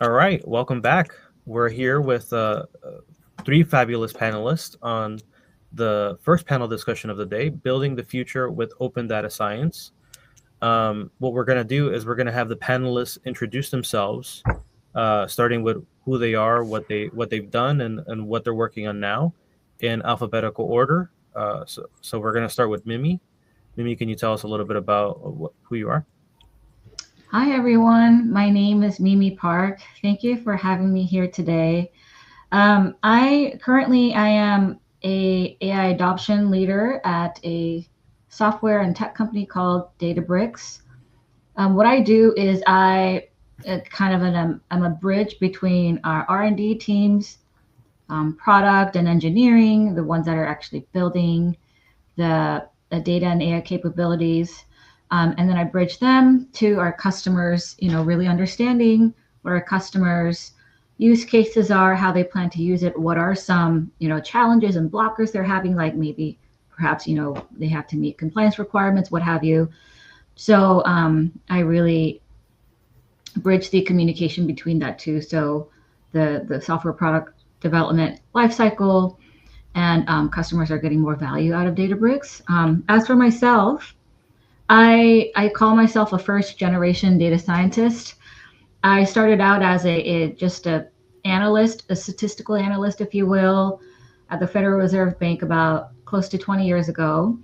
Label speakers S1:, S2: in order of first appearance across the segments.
S1: All right, welcome back. We're here with three fabulous panelists on the first panel discussion of the day, Building the Future with Open Data Science. What we're going to do is we're going to have the panelists introduce themselves, starting with who they are, what they've done, and what they're working on now in alphabetical order. So we're going to start with Mimi. Mimi, can you tell us a little bit about who you are?
S2: Hi, everyone. My name is Mimi Park. Thank you for having me here today. I am a AI adoption leader at a software and tech company called Databricks. What I do is I'm a bridge between our R&D teams, product and engineering, the ones that are actually building the data and AI capabilities. And then I bridge them to our customers, really understanding what our customers' use cases are, how they plan to use it, what are some, challenges and blockers they're having, like maybe perhaps, they have to meet compliance requirements, what have you. So I really bridge the communication between that too. So the software product development lifecycle and customers are getting more value out of Databricks. As for myself, I call myself a first generation data scientist. I started out as just a analyst, a statistical analyst, if you will, at the Federal Reserve Bank about close to 20 years ago.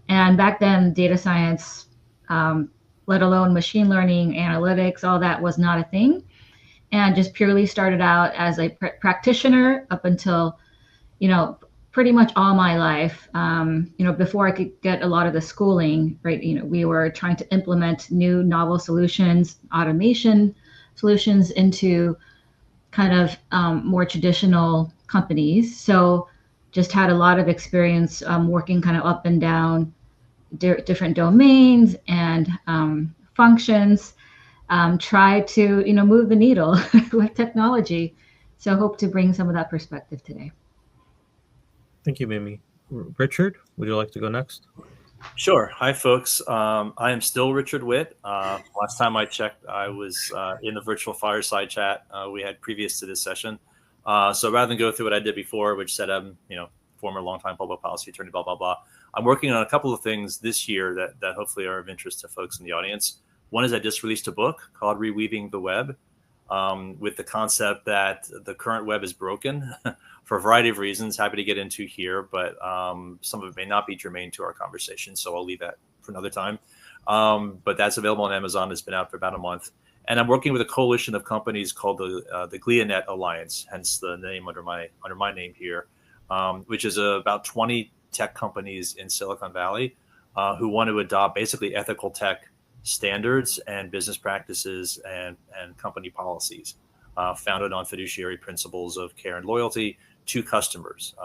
S2: And back then, data science, let alone machine learning, analytics, all that was not a thing. And just purely started out as a practitioner up until, pretty much all my life, before I could get a lot of the schooling, right? We were trying to implement new novel solutions, automation solutions into kind of more traditional companies. So just had a lot of experience working kind of up and down different domains and functions, try to, move the needle with technology. So hope to bring some of that perspective today.
S1: Thank you, Mimi. Richard, would you like to go next?
S3: Sure. Hi, folks. I am still Richard Whitt. Last time I checked, I was in the virtual fireside chat we had previous to this session. So rather than go through what I did before, which said I'm, former longtime public policy attorney, blah, blah, blah, I'm working on a couple of things this year that hopefully are of interest to folks in the audience. One is I just released a book called Reweaving the Web, with the concept that the current web is broken for a variety of reasons. Happy to get into here, but some of it may not be germane to our conversation, so I'll leave that for another time. But that's available on Amazon. It's been out for about a month. And I'm working with a coalition of companies called the GliaNet Alliance, hence the name under my name here, which is about 20 tech companies in Silicon Valley who want to adopt basically ethical tech standards and business practices and company policies founded on fiduciary principles of care and loyalty to customers,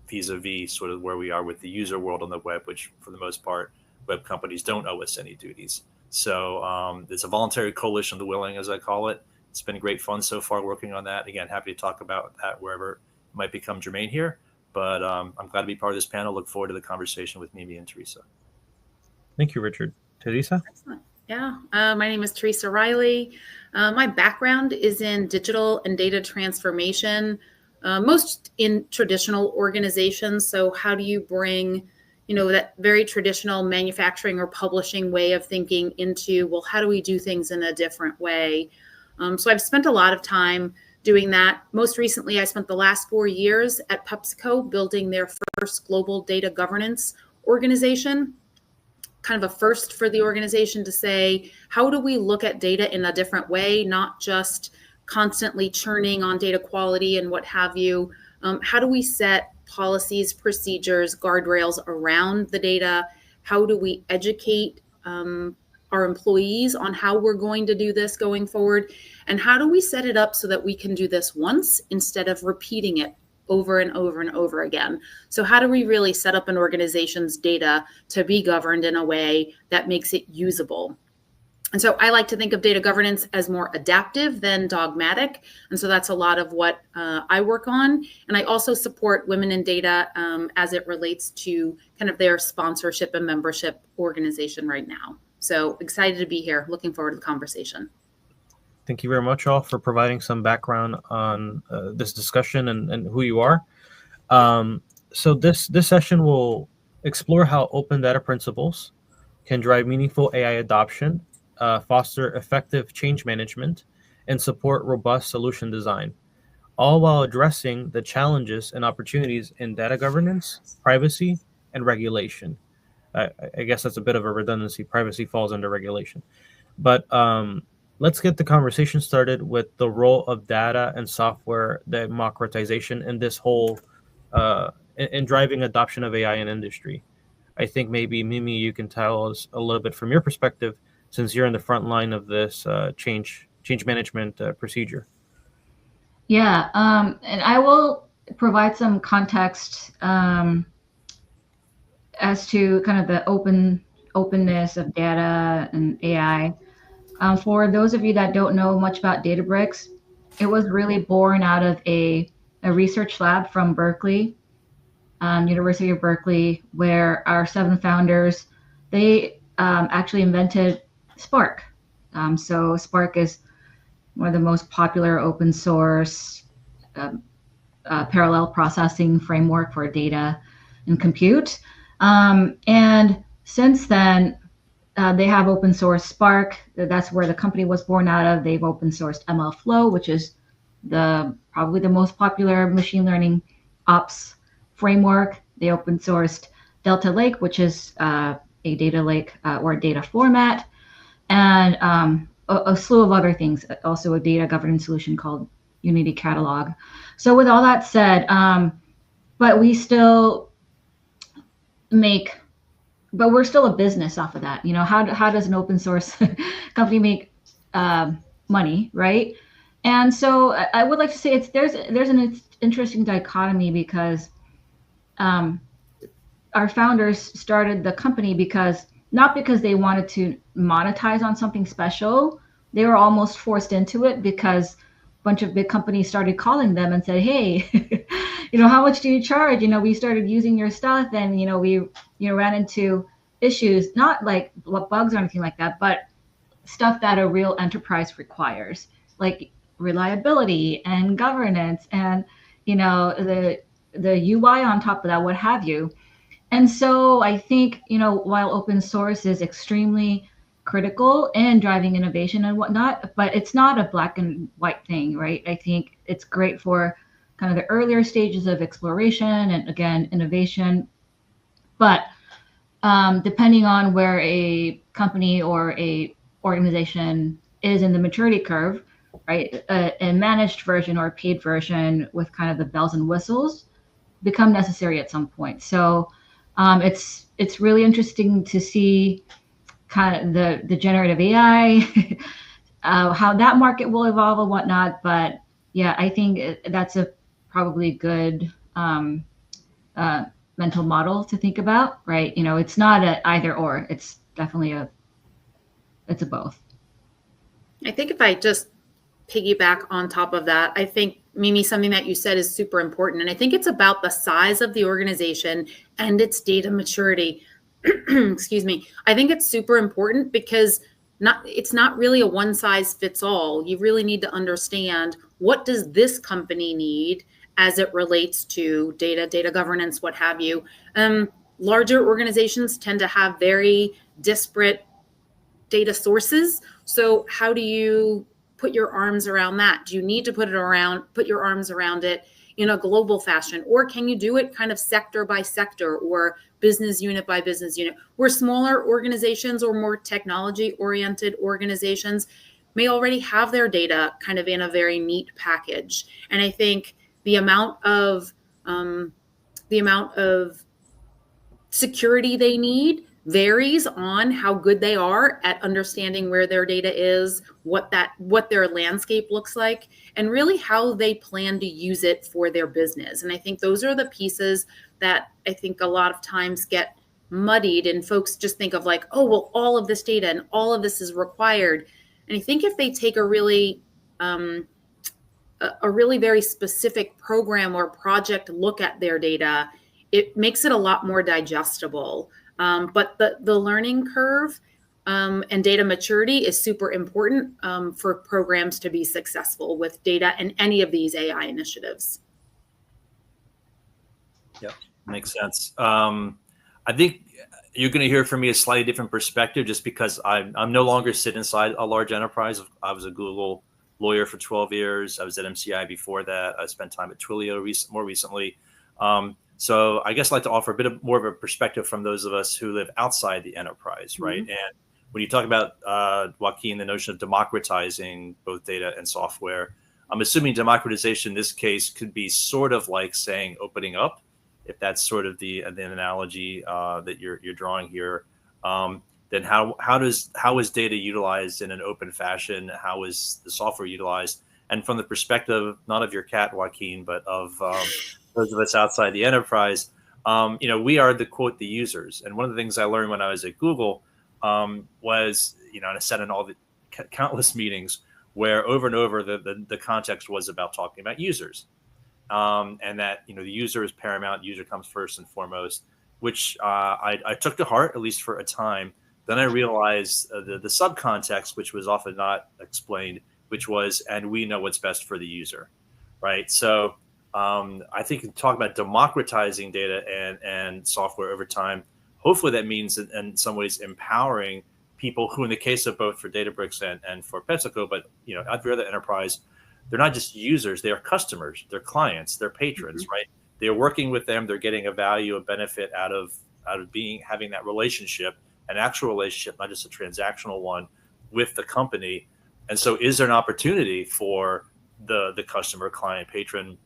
S3: vis-a-vis sort of where we are with the user world on the web, which for the most part, web companies don't owe us any duties. So it's a voluntary coalition of the willing, as I call it. It's been great fun so far working on that. Again, happy to talk about that wherever it might become germane here. But I'm glad to be part of this panel. Look forward to the conversation with Mimi and Teresa.
S1: Thank you, Richard. Teresa?
S4: Excellent. Yeah, my name is Teresa Reilly. My background is in digital and data transformation, most in traditional organizations. So how do you bring, that very traditional manufacturing or publishing way of thinking into, well, how do we do things in a different way? So I've spent a lot of time doing that. Most recently, I spent the last 4 years at PepsiCo building their first global data governance organization. Kind of a first for the organization to say, how do we look at data in a different way, not just constantly churning on data quality and what have you? How do we set policies, procedures, guardrails around the data? How do we educate our employees on how we're going to do this going forward? And how do we set it up so that we can do this once instead of repeating it over and over and over again? So how do we really set up an organization's data to be governed in a way that makes it usable? And so I like to think of data governance as more adaptive than dogmatic. And so that's a lot of what I work on. And I also support Women in Data as it relates to kind of their sponsorship and membership organization right now. So excited to be here. Looking forward to the conversation.
S1: Thank you very much, all, for providing some background on this discussion and who you are. So this session will explore how open data principles can drive meaningful AI adoption, foster effective change management, and support robust solution design, all while addressing the challenges and opportunities in data governance, privacy, and regulation. I guess that's a bit of a redundancy. Privacy falls under regulation. But let's get the conversation started with the role of data and software democratization in this whole, in driving adoption of AI in industry. I think maybe Mimi, you can tell us a little bit from your perspective, since you're in the front line of this change management procedure.
S2: Yeah, and I will provide some context as to kind of the openness of data and AI. For those of you that don't know much about Databricks, it was really born out of a research lab from Berkeley, University of Berkeley, where our 7 founders, they actually invented Spark. So Spark is one of the most popular open source parallel processing framework for data and compute. And since then, they have open source Spark. That's where the company was born out of. They've open sourced MLflow, which is probably the most popular machine learning ops framework. They open sourced Delta Lake, which is a data lake or a data format, and a slew of other things. Also, a data governance solution called Unity Catalog. So, with all that said, but we still but we're still a business off of that. How does an open source company make money, right? And so I would like to say there's an interesting dichotomy, because our founders started the company not because they wanted to monetize on something special. They were almost forced into it because a bunch of big companies started calling them and said, hey, how much do you charge? We started using your stuff, and, we ran into issues, not like bugs or anything like that, but stuff that a real enterprise requires, like reliability and governance and, the UI on top of that, what have you. And so I think, while open source is extremely critical in driving innovation and whatnot, but it's not a black and white thing, right? I think it's great for kind of the earlier stages of exploration and, again, innovation. But depending on where a company or a organization is in the maturity curve, right, a managed version or a paid version with kind of the bells and whistles become necessary at some point. So it's really interesting to see kind of the generative AI, how that market will evolve and whatnot. But yeah, I think that's a probably good mental model to think about, right? It's not a either or. It's definitely it's a both.
S4: I think if I just piggyback on top of that, I think, Mimi, something that you said is super important. And I think it's about the size of the organization and its data maturity. Excuse me. I think it's super important because it's not really a one size fits all. You really need to understand, what does this company need as it relates to data governance, what have you. Larger organizations tend to have very disparate data sources. So how do you put your arms around that? Do you need to put your arms around it in a global fashion? Or can you do it kind of sector by sector or business unit by business unit? Where smaller organizations or more technology-oriented organizations may already have their data kind of in a very neat package. And I think the amount of security they need varies on how good they are at understanding where their data is, what their landscape looks like, and really how they plan to use it for their business. And I think those are the pieces that I think a lot of times get muddied, and folks just think of like, oh, well, all of this data and all of this is required. And I think if they take a really very specific program or project look at their data, it makes it a lot more digestible. But the learning curve and data maturity is super important for programs to be successful with data and any of these AI initiatives.
S3: Yep, makes sense. I think you're going to hear from me a slightly different perspective, just because I'm no longer sitting inside a large enterprise. I was a Google lawyer for 12 years. I was at MCI before that. I spent time at Twilio more recently. So I guess I'd like to offer a bit more of a perspective from those of us who live outside the enterprise, right?
S4: Mm-hmm.
S3: And when you talk about, Joaquin, the notion of democratizing both data and software, I'm assuming democratization in this case could be sort of like saying opening up, if that's sort of the analogy that you're drawing here. Then how is data utilized in an open fashion? How is the software utilized? And from the perspective, not of your cat, Joaquin, but of those of us outside the enterprise, we are the users. And one of the things I learned when I was at Google was, and I sat in all the countless meetings where over and over the context was about talking about users. And that, the user is paramount, user comes first and foremost, which I took to heart, at least for a time. Then I realized the subcontext, which was often not explained, which was, and we know what's best for the user, right? So I think talk about democratizing data and software over time. Hopefully that means in some ways empowering people who, in the case of both for Databricks and for PepsiCo, but at the other enterprise, they're not just users, they are customers, they're clients, they're patrons, right? They're working with them, they're getting a value, a benefit out of having that relationship, an actual relationship, not just a transactional one with the company. And so is there an opportunity for the customer, client, patron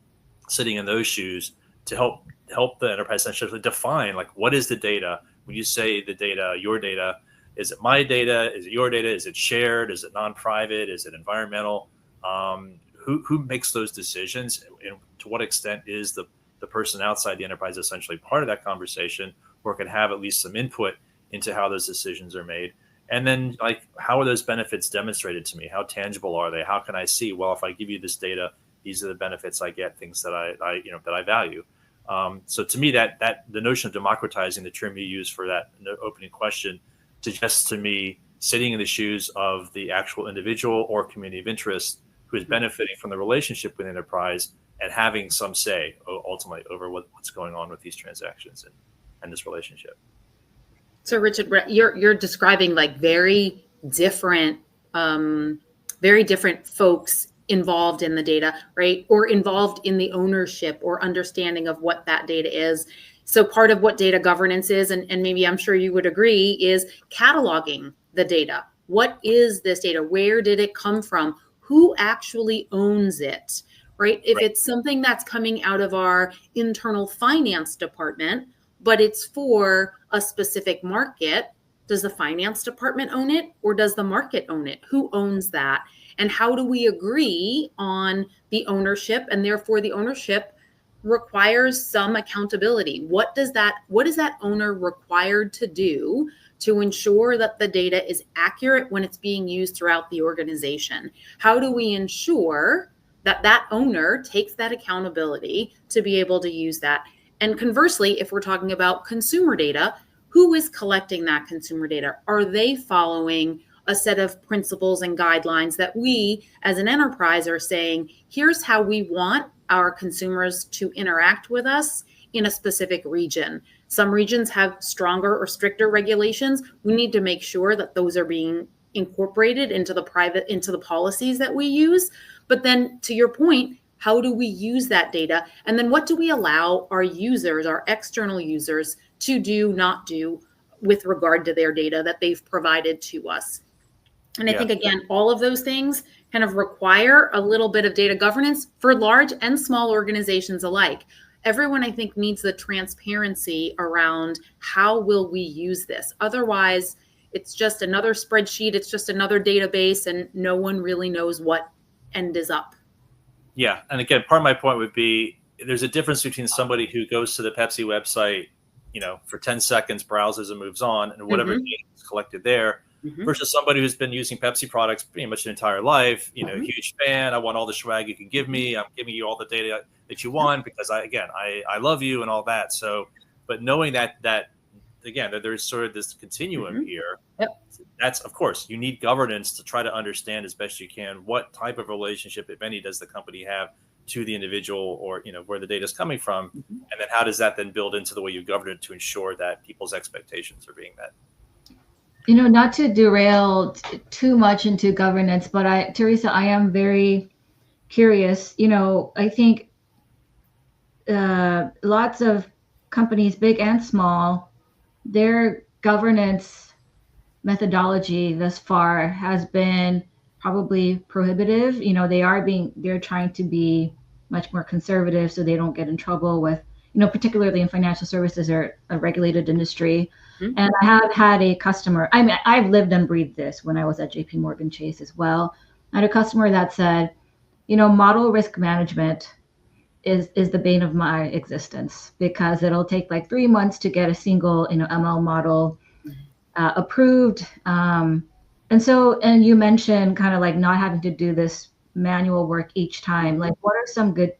S3: sitting in those shoes to help the enterprise essentially define, like, what is the data? When you say the data, your data, is it my data? Is it your data? Is it shared? Is it non-private? Is it environmental? Who makes those decisions, and to what extent is the person outside the enterprise essentially part of that conversation, or can have at least some input into how those decisions are made? And then, like, how are those benefits demonstrated to me? How tangible are they? How can I see, well, if I give you this data, these are the benefits I get, things that I value. So to me, that the notion of democratizing, the term you use for that opening question, suggests to me sitting in the shoes of the actual individual or community of interest who is benefiting from the relationship with the enterprise and having some say ultimately over what's going on with these transactions and this relationship.
S4: So Richard, you're describing like very different folks involved in the data, right? Or involved in the ownership or understanding of what that data is. So part of what data governance is, and maybe I'm sure you would agree, is cataloging the data. What is this data? Where did it come from? Who actually owns it, right? If it's something that's coming out of our internal finance department, but it's for a specific market, does the finance department own it, or does the market own it? Who owns that? And how do we agree on the ownership? And therefore the ownership requires some accountability. What is that owner required to do to ensure that the data is accurate when it's being used throughout the organization? How do we ensure that owner takes that accountability to be able to use that? And conversely, if we're talking about consumer data, who is collecting that consumer data? Are they following a set of principles and guidelines that we as an enterprise are saying, here's how we want our consumers to interact with us in a specific region? Some regions have stronger or stricter regulations. We need to make sure that those are being incorporated into the policies that we use. But then, to your point, how do we use that data? And then what do we allow our users, our external users, to do, not do with regard to their data that they've provided to us? And I think, again, all of those things kind of require a little bit of data governance for large and small organizations alike. Everyone, I think, needs the transparency around how will we use this. Otherwise, it's just another spreadsheet, it's just another database, and no one really knows what end is up.
S3: Yeah. And again, part of my point would be there's a difference between somebody who goes to the Pepsi website, for 10 seconds, browses and moves on, and whatever data is collected there, versus somebody who's been using Pepsi products pretty much their entire life, huge fan. I want all the swag you can give me. I'm giving you all the data that you want because I love you and all that. So, but knowing that again, that there's sort of this continuum here.
S4: Yep.
S3: That's, of course, you need governance to try to understand as best you can what type of relationship, if any, does the company have to the individual, or where the data is coming from, and then how does that then build into the way you govern it to ensure that people's expectations are being met.
S2: Not to derail too much into governance, but Teresa, I am very curious. I think lots of companies, big and small, their governance methodology thus far has been probably prohibitive. They're trying to be much more conservative so they don't get in trouble with, particularly in financial services or a regulated industry. Mm-hmm. And I have had a customer, I've lived and breathed this when I was at JP Morgan Chase as well. I had a customer that said, model risk management is the bane of my existence, because it'll take like 3 months to get a single, ML model approved. And you mentioned kind of like not having to do this manual work each time. Like, what are some good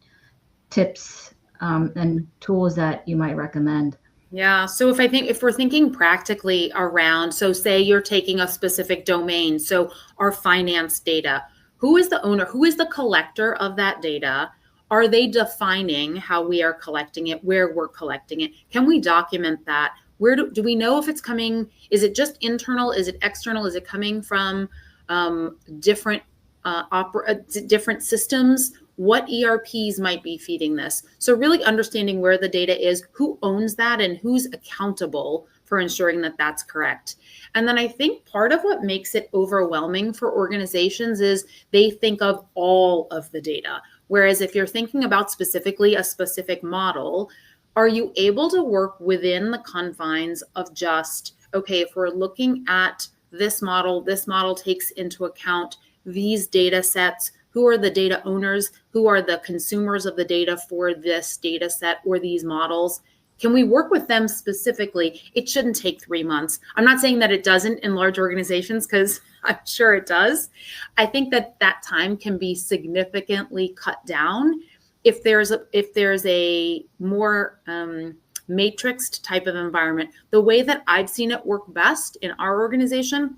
S2: tips and tools that you might recommend?
S4: Yeah. So if we're thinking practically around, so say you're taking a specific domain, so our finance data, who is the owner? Who is the collector of that data? Are they defining how we are collecting it, where we're collecting it? Can we document that? Where do we know if it's coming? Is it just internal? Is it external? Is it coming from different systems? What ERPs might be feeding this? So really understanding where the data is, who owns that, and who's accountable for ensuring that that's correct. And then I think part of what makes it overwhelming for organizations is they think of all of the data. Whereas if you're thinking about specifically a specific model, are you able to work within the confines of just, okay, if we're looking at this model takes into account these data sets. Who are the data owners? Who are the consumers of the data for this data set or these models? Can we work with them specifically? It shouldn't take 3 months. I'm not saying that it doesn't in large organizations, because I'm sure it does. I think that time can be significantly cut down if there's a more matrixed type of environment. The way that I've seen it work best in our organization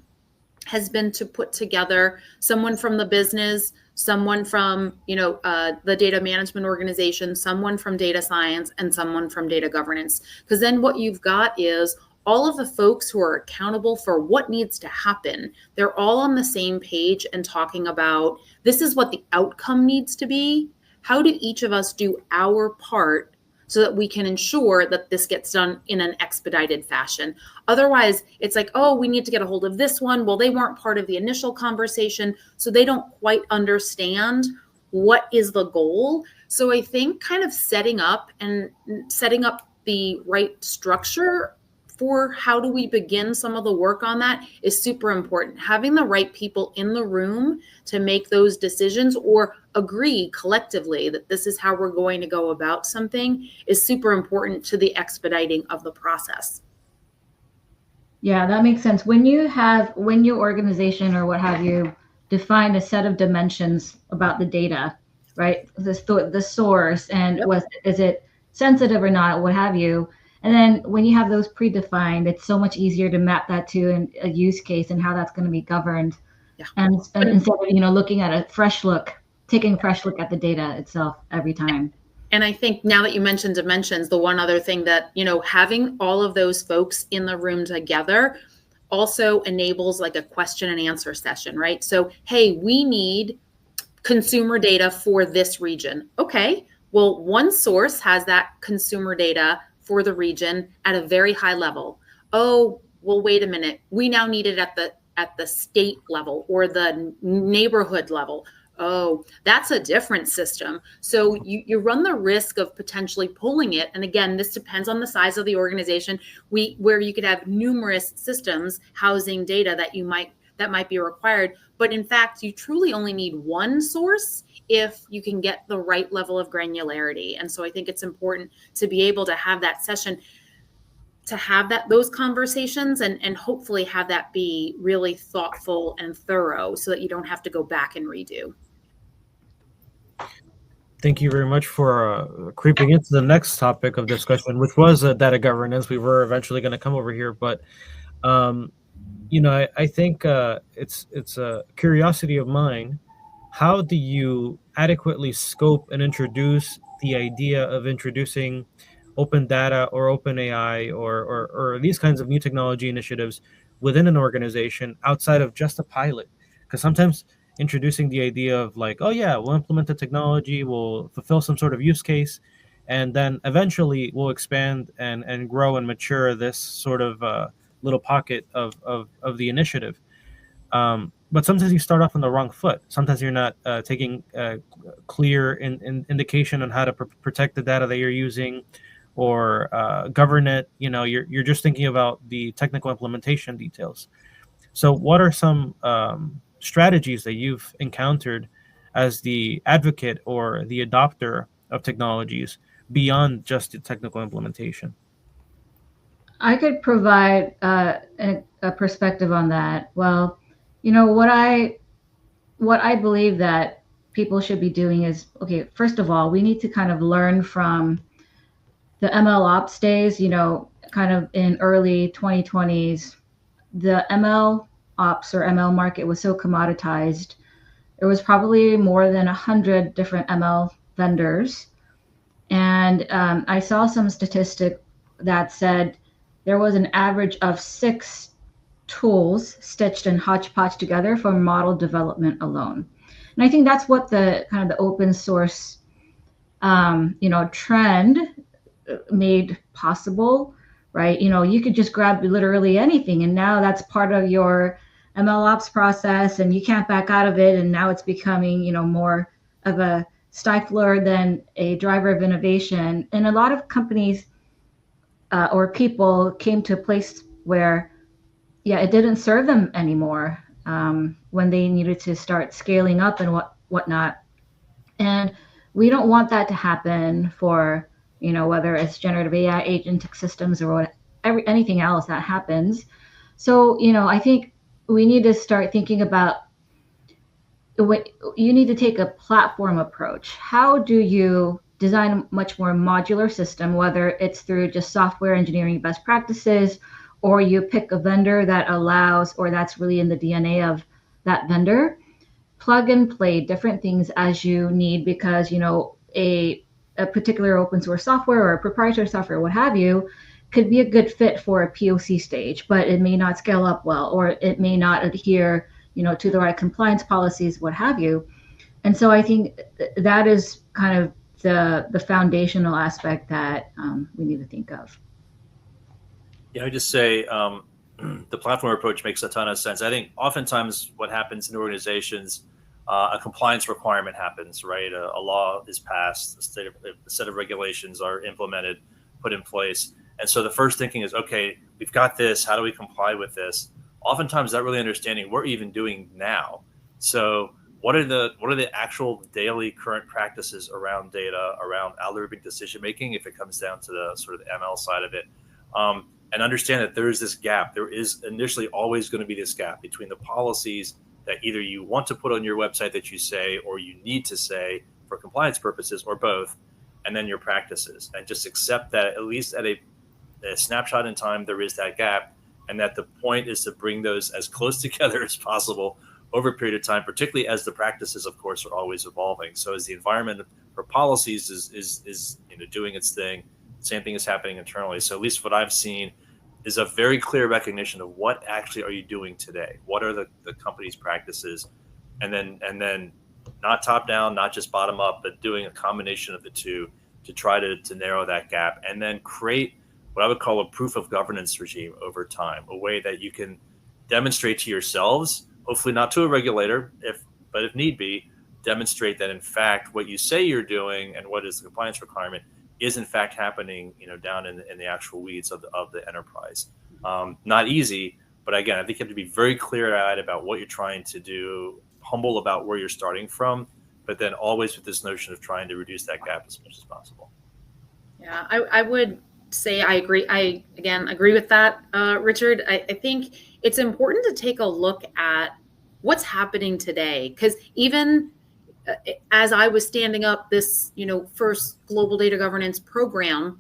S4: has been to put together someone from the business, someone from the data management organization, someone from data science, and someone from data governance. Because then what you've got is all of the folks who are accountable for what needs to happen. They're all on the same page and talking about, this is what the outcome needs to be. How do each of us do our part so that we can ensure that this gets done in an expedited fashion? Otherwise, it's like, oh, we need to get a hold of this one. Well, they weren't part of the initial conversation, so they don't quite understand what is the goal. So I think kind of setting up the right structure for how do we begin some of the work on that is super important. Having the right people in the room to make those decisions or agree collectively that this is how we're going to go about something is super important to the expediting of the process.
S2: Yeah, that makes sense. When your organization or what have you define a set of dimensions about the data, right? The source and
S4: Yep.
S2: Is it sensitive or not, what have you. And then when you have those predefined, it's so much easier to map that to a use case and how that's going to be governed.
S4: Yeah.
S2: And instead of looking at taking a fresh look at the data itself every time.
S4: And I think now that you mentioned dimensions, the one other thing that, having all of those folks in the room together also enables like a question and answer session, right? So, hey, we need consumer data for this region. Okay, well, one source has that consumer data for the region at a very high level. Oh, well, wait a minute. We now need it at the state level or the neighborhood level. Oh, that's a different system. So you run the risk of potentially pulling it. And again, this depends on the size of the organization. Where you could have numerous systems housing data that might be required. But in fact, you truly only need one source if you can get the right level of granularity. And so I think it's important to be able to have that session, to have those conversations and hopefully have that be really thoughtful and thorough so that you don't have to go back and redo.
S1: Thank you very much for creeping into the next topic of discussion, which was data governance. We were eventually going to come over here, but um, I think it's a curiosity of mine. How do you adequately scope and introduce the idea of introducing open data or open AI or these kinds of new technology initiatives within an organization outside of just a pilot? Because sometimes introducing the idea of like, oh yeah, we'll implement the technology, we'll fulfill some sort of use case, and then eventually we'll expand and grow and mature this sort of little pocket of the initiative. But sometimes you start off on the wrong foot. Sometimes you're not taking clear indication on how to protect the data that you're using or govern it. You're just thinking about the technical implementation details. So, what are some strategies that you've encountered as the advocate or the adopter of technologies beyond just the technical implementation?
S2: I could provide a perspective on that. Well, what I believe that people should be doing is, okay, first of all, we need to kind of learn from the ML ops days, kind of in early 2020s. The ML ops or ML market was so commoditized. There was probably more than 100 different ML vendors. And I saw some statistic that said there was an average of 6 tools stitched and hodgepodge together for model development alone. And I think that's what the kind of the open source, trend made possible, right? You could just grab literally anything, and now that's part of your ML ops process, and you can't back out of it. And now it's becoming, more of a stifler than a driver of innovation. And a lot of companies or people came to a place where, yeah, it didn't serve them anymore when they needed to start scaling up and whatnot. And we don't want that to happen for, whether it's generative AI, agentic systems, or anything else that happens. So, I think we need to start thinking about you need to take a platform approach. How do you design a much more modular system, whether it's through just software engineering best practices, or you pick a vendor that allows, or that's really in the DNA of that vendor, plug and play different things as you need, because, a particular open source software or a proprietary software, what have you, could be a good fit for a POC stage, but it may not scale up well, or it may not adhere, to the right compliance policies, what have you. And so I think that is kind of the foundational aspect that we need to think of.
S3: Yeah, I would just say the platform approach makes a ton of sense. I think oftentimes what happens in organizations, a compliance requirement happens, right? A law is passed, a set of regulations are implemented, put in place. And so the first thinking is, okay, we've got this. How do we comply with this? Oftentimes, not really understanding what we're even doing now. So what are the actual daily current practices around data, around algorithmic decision making, if it comes down to the sort of the ML side of it? And understand that there is this gap. There is initially always going to be this gap between the policies that either you want to put on your website that you say, or you need to say for compliance purposes, or both, and then your practices. And just accept that at least at a snapshot in time, there is that gap, and that the point is to bring those as close together as possible over a period of time, particularly as the practices, of course, are always evolving. So as the environment for policies is doing its thing, same thing is happening internally. So at least what I've seen is a very clear recognition of what actually are you doing today? What are the company's practices? And then not top down, not just bottom up, but doing a combination of the two to try to narrow that gap, and then create what I would call a proof of governance regime over time, a way that you can demonstrate to yourselves, hopefully not to a regulator, but if need be, demonstrate that in fact what you say you're doing and what is the compliance requirement is in fact happening, down in the actual weeds of the enterprise. Not easy, but again, I think you have to be very clear-eyed about what you're trying to do, humble about where you're starting from, but then always with this notion of trying to reduce that gap as much as possible.
S4: Yeah, I would say I agree. I, again, agree with that, Richard. I think it's important to take a look at what's happening today, because even as I was standing up this, first global data governance program,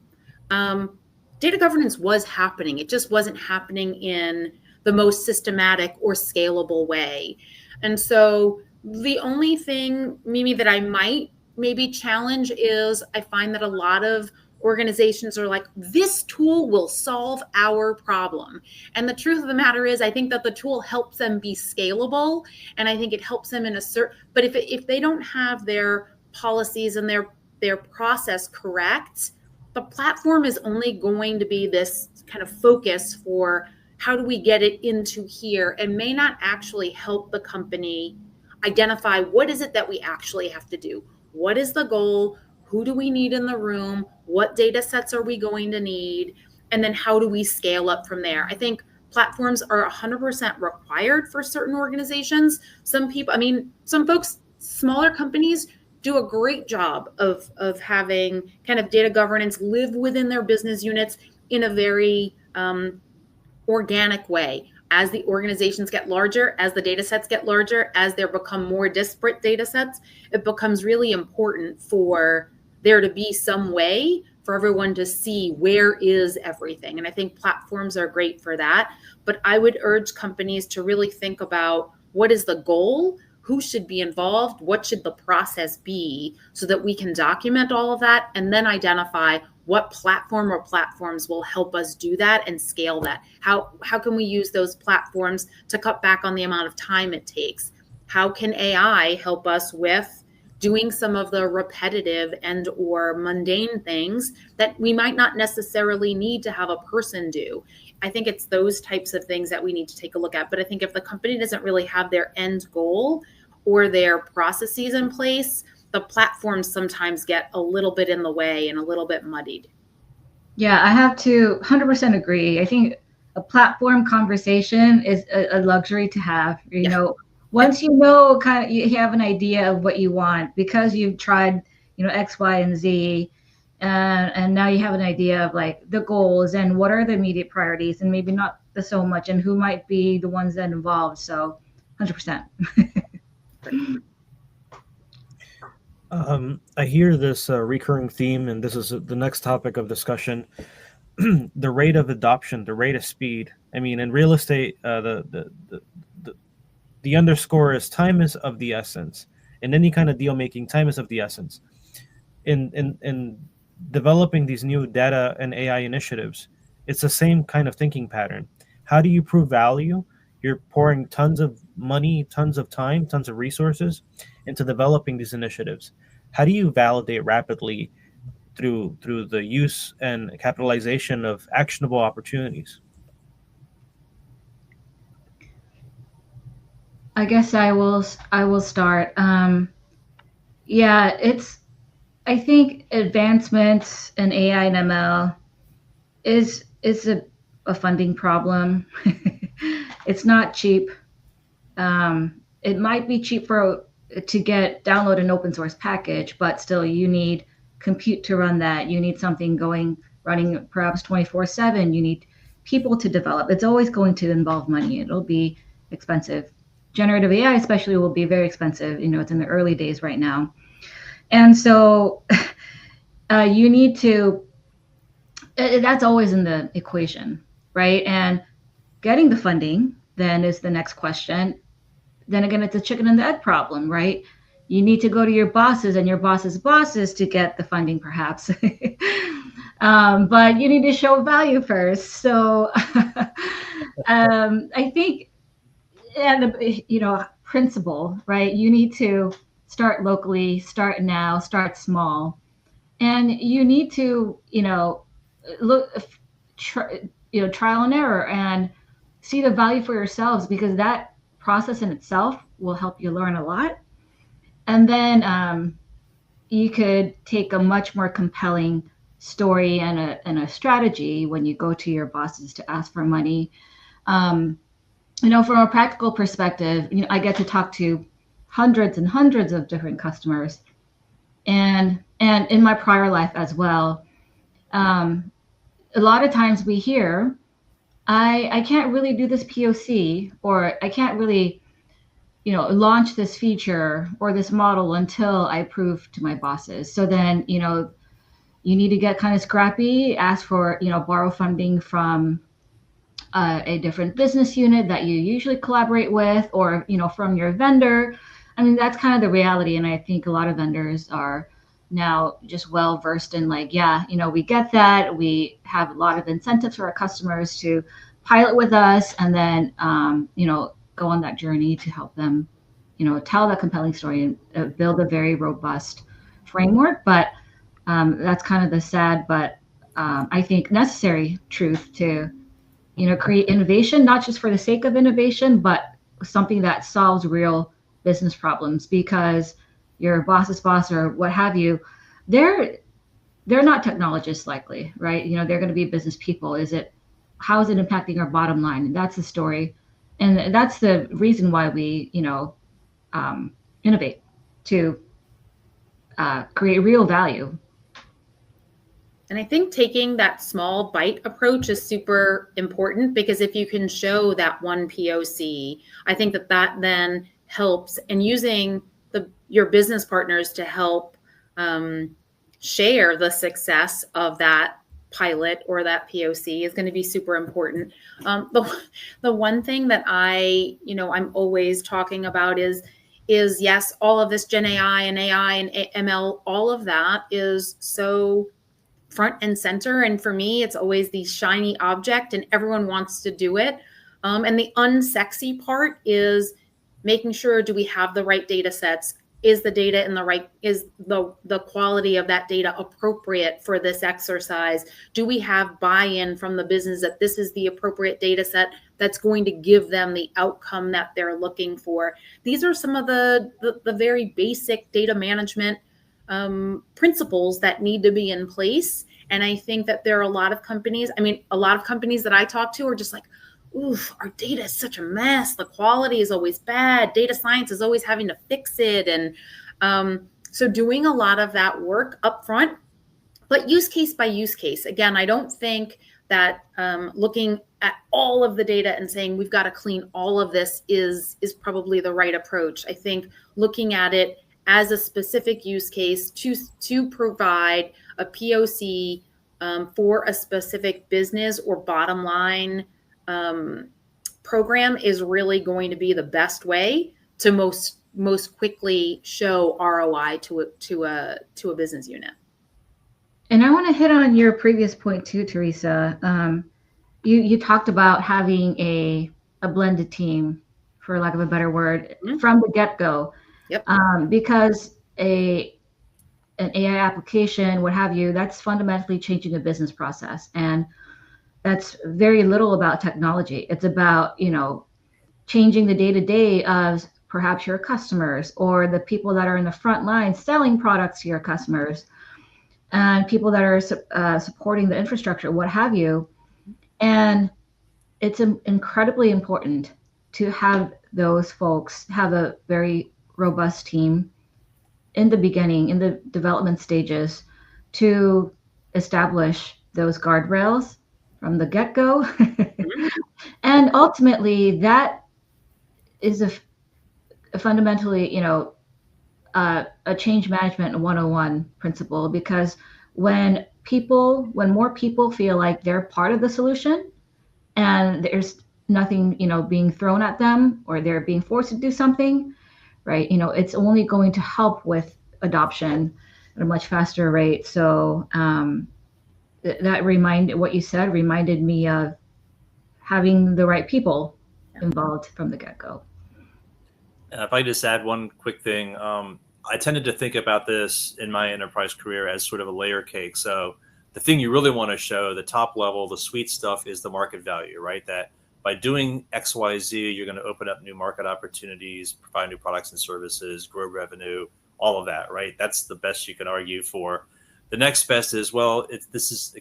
S4: data governance was happening. It just wasn't happening in the most systematic or scalable way. And so the only thing, Mimi, that I might maybe challenge is I find that a lot of organizations are like, this tool will solve our problem. And the truth of the matter is, I think that the tool helps them be scalable. And I think it helps them in a certain, but if they don't have their policies and their process correct, the platform is only going to be this kind of focus for how do we get it into here, and may not actually help the company identify what is it that we actually have to do. What is the goal? Who do we need in the room? What data sets are we going to need? And then how do we scale up from there? I think platforms are 100% required for certain organizations. Some folks, smaller companies do a great job of having kind of data governance live within their business units in a very organic way. As the organizations get larger, as the data sets get larger, as there become more disparate data sets, it becomes really important for there to be some way for everyone to see where is everything. And I think platforms are great for that. But I would urge companies to really think about what is the goal, who should be involved, what should the process be, so that we can document all of that and then identify what platform or platforms will help us do that and scale that. How can we use those platforms to cut back on the amount of time it takes? How can AI help us with doing some of the repetitive and or mundane things that we might not necessarily need to have a person do? I think it's those types of things that we need to take a look at. But I think if the company doesn't really have their end goal or their processes in place, the platforms sometimes get a little bit in the way and a little bit muddied.
S2: Yeah, I have to 100% agree. I think a platform conversation is a luxury to have. You know, once you know, kind of, you have an idea of what you want because you've tried, X, Y, and Z, and now you have an idea of like the goals and what are the immediate priorities, and maybe not the so much, and who might be the ones that involved. So, 100%.
S1: I hear this recurring theme, and this is the next topic of discussion: the rate of adoption, the rate of speed. I mean, in real estate, the underscore is time is of the essence. In any kind of deal making, time is of the essence. In developing these new data and AI initiatives, it's the same kind of thinking pattern. How do you prove value? You're pouring tons of money, tons of time, tons of resources into developing these initiatives. How do you validate rapidly through the use and capitalization of actionable opportunities?
S2: I guess I will start. I think advancements in AI and ML is a funding problem. It's not cheap. It might be cheap to download an open source package, but still you need compute to run that. You need something running perhaps 24/7. You need people to develop. It's always going to involve money. It'll be expensive. Generative AI especially will be very expensive. It's in the early days right now. And so you need to, that's always in the equation, right? And getting the funding then is the next question. Then again, it's a chicken and the egg problem, right? You need to go to your bosses and your boss's bosses to get the funding, perhaps. But you need to show value first. So I think, principle, right? You need to start locally, start now, start small. And you need to, trial and error and see the value for yourselves, because that process in itself will help you learn a lot. And then you could take a much more compelling story and a strategy when you go to your bosses to ask for money. From a practical perspective, I get to talk to hundreds and hundreds of different customers, and in my prior life as well. A lot of times we hear, I can't really do this POC, or I can't really launch this feature or this model until I prove to my bosses. So then, you need to get kind of scrappy, ask for, borrow funding from a different business unit that you usually collaborate with, or, from your vendor. I mean, that's kind of the reality. And I think a lot of vendors are now just well versed in like, yeah, we get that. We have a lot of incentives for our customers to pilot with us, and then, go on that journey to help them, tell that compelling story and build a very robust framework. But that's kind of the sad, but I think necessary truth to, create innovation, not just for the sake of innovation, but something that solves real business problems, because your boss's boss or what have you, they're not technologists likely, right? They're going to be business people. How is it impacting our bottom line? And that's the story. And that's the reason why we, innovate to create real value.
S4: And I think taking that small bite approach is super important, because if you can show that one POC, I think that then helps, and using your business partners to help share the success of that pilot or that POC is going to be super important. The one thing that I'm always talking about is yes, all of this Gen AI and ML, all of that is so front and center. And for me, it's always the shiny object and everyone wants to do it. And the unsexy part is making sure, do we have the right data sets? Is the data is the quality of that data appropriate for this exercise? Do we have buy-in from the business that this is the appropriate data set that's going to give them the outcome that they're looking for? These are some of the very basic data management principles that need to be in place. And I think that there are a lot of companies that I talk to are just like, oof, our data is such a mess. The quality is always bad. Data science is always having to fix it. And so doing a lot of that work up front, but use case by use case. Again, I don't think that looking at all of the data and saying we've got to clean all of this is probably the right approach. I think looking at it as a specific use case to provide a POC for a specific business or bottom line program is really going to be the best way to most quickly show ROI to a business unit.
S2: And I want to hit on your previous point too, Teresa. You talked about having a blended team, for lack of a better word, from the get-go.
S4: Yep.
S2: Because an AI application, what have you, that's fundamentally changing a business process. And that's very little about technology. It's about, changing the day-to-day of perhaps your customers or the people that are in the front line selling products to your customers, and people that are supporting the infrastructure, what have you. And it's incredibly important to have those folks have a very robust team in the beginning, in the development stages, to establish those guardrails from the get-go. And ultimately, that is a fundamentally, a change management 101 principle, because when more people feel like they're part of the solution and there's nothing, being thrown at them or they're being forced to do something, right? It's only going to help with adoption at a much faster rate. So what you said reminded me of having the right people involved from the get-go.
S3: And if I just add one quick thing, I tended to think about this in my enterprise career as sort of a layer cake. So the thing you really want to show, the top level, the sweet stuff, is the market value, right? That by doing X, Y, Z, you're going to open up new market opportunities, provide new products and services, grow revenue, all of that, right? That's the best you can argue for. The next best is, well, it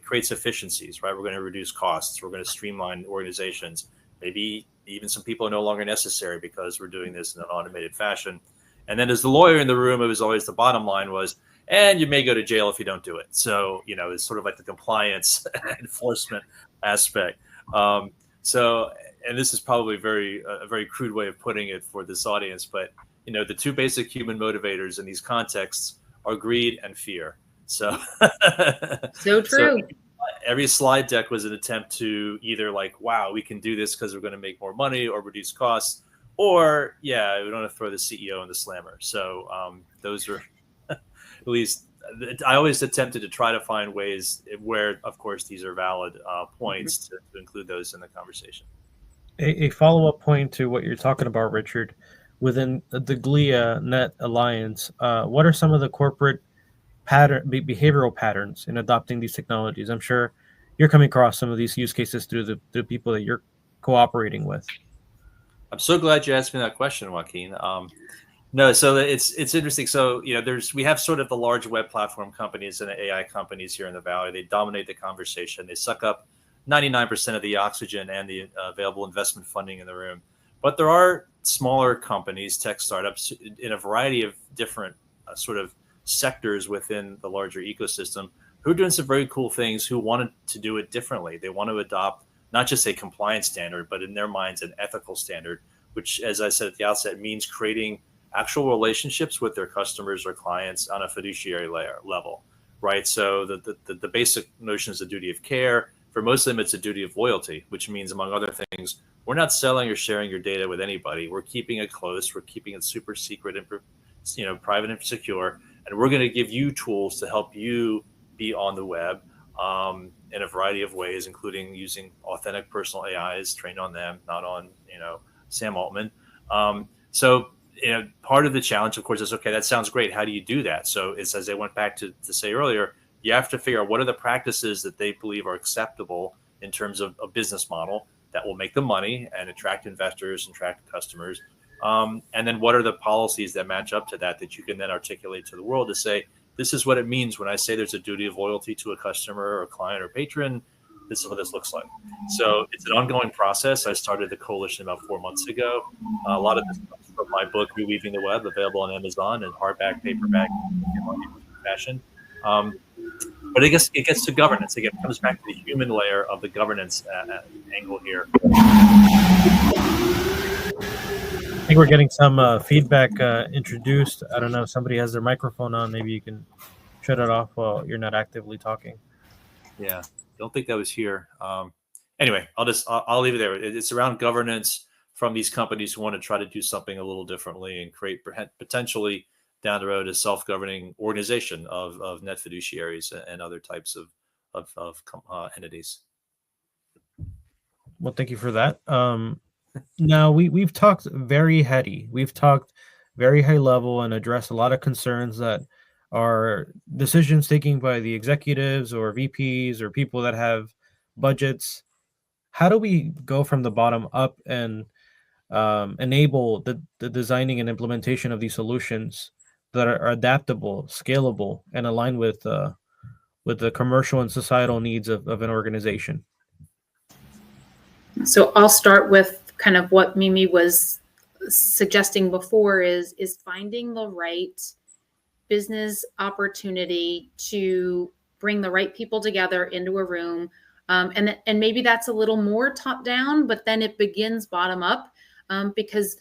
S3: creates efficiencies, right? We're going to reduce costs. We're going to streamline organizations. Maybe even some people are no longer necessary because we're doing this in an automated fashion. And then as the lawyer in the room, it was always the bottom line was, and you may go to jail if you don't do it. So, it's sort of like the compliance enforcement aspect. So and this is probably a very crude way of putting it for this audience, but the two basic human motivators in these contexts are greed and fear. So,
S4: so true.
S3: So every slide deck was an attempt to either like, wow, we can do this because we're going to make more money or reduce costs, or yeah, we don't want to throw the CEO in the slammer. So those are at least I always attempted to try to find ways where, of course, these are valid points to include those in the conversation.
S1: A follow-up point to what you're talking about, Richard, within the GLIA Net Alliance, what are some of the corporate behavioral patterns in adopting these technologies? I'm sure you're coming across some of these use cases through the people that you're cooperating with.
S3: I'm so glad you asked me that question, Joaquin. No, so it's interesting. So we have sort of the large web platform companies and the AI companies here in the Valley. They dominate the conversation. They suck up 99% of the oxygen and the available investment funding in the room. But there are smaller companies, tech startups, in a variety of different sort of sectors within the larger ecosystem who are doing some very cool things, who wanted to do it differently. They want to adopt not just a compliance standard, but in their minds, an ethical standard, which, as I said at the outset, means creating actual relationships with their customers or clients on a fiduciary level, right? So the basic notions of duty of care, for most of them, it's a duty of loyalty, which means, among other things, we're not selling or sharing your data with anybody. We're keeping it close. We're keeping it super secret and private and secure. And we're going to give you tools to help you be on the web in a variety of ways, including using authentic personal AIs trained on them, not on Sam Altman. So part of the challenge, of course, is, okay, that sounds great. How do you do that? So it's, as I went back to say earlier, you have to figure out what are the practices that they believe are acceptable in terms of a business model that will make them money and attract investors and attract customers. And then what are the policies that match up to that you can then articulate to the world to say, this is what it means when I say there's a duty of loyalty to a customer or a client or patron. This is what this looks like. So it's an ongoing process. I started the coalition about 4 months ago. A lot of this comes from my book, Reweaving the Web, available on Amazon in hardback, paperback, fashion. But it gets to governance. It comes back to the human layer of the governance angle here.
S1: I think we're getting some feedback introduced. I don't know if somebody has their microphone on. Maybe you can shut it off while you're not actively talking.
S3: Yeah, don't think that was here. Anyway, I'll leave it there. It's around governance from these companies who want to try to do something a little differently and create potentially down the road a self-governing organization of net fiduciaries and other types of entities.
S1: Well, thank you for that. Now we've talked very heady. We've talked very high level and addressed a lot of concerns that are decisions taken by the executives or VPs or people that have budgets. How do we go from the bottom up and enable the designing and implementation of these solutions that are adaptable, scalable, and aligned with the commercial and societal needs of an organization?
S4: So I'll start with kind of what Mimi was suggesting before is finding the right business opportunity to bring the right people together into a room. And maybe that's a little more top down, but then it begins bottom up because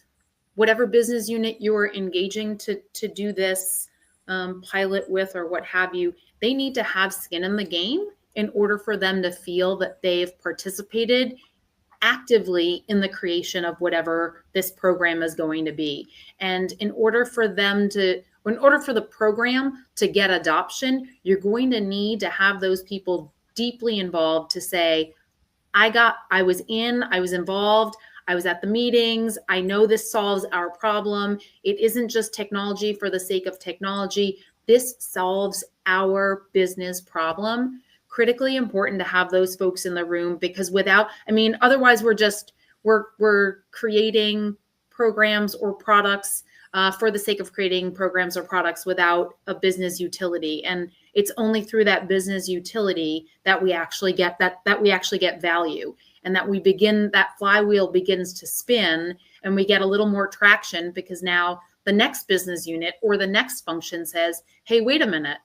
S4: whatever business unit you're engaging to do this pilot with or what have you, they need to have skin in the game in order for them to feel that they've participated actively in the creation of whatever this program is going to be. And in order for the program to get adoption, you're going to need to have those people deeply involved to say, I was involved, I was at the meetings, I know this solves our problem. It isn't just technology for the sake of technology. This solves our business problem. Critically important to have those folks in the room, because otherwise we're creating programs or products for the sake of creating programs or products without a business utility. And it's only through that business utility that we actually get value, and that flywheel begins to spin, and we get a little more traction, because now the next business unit or the next function says, hey, wait a minute.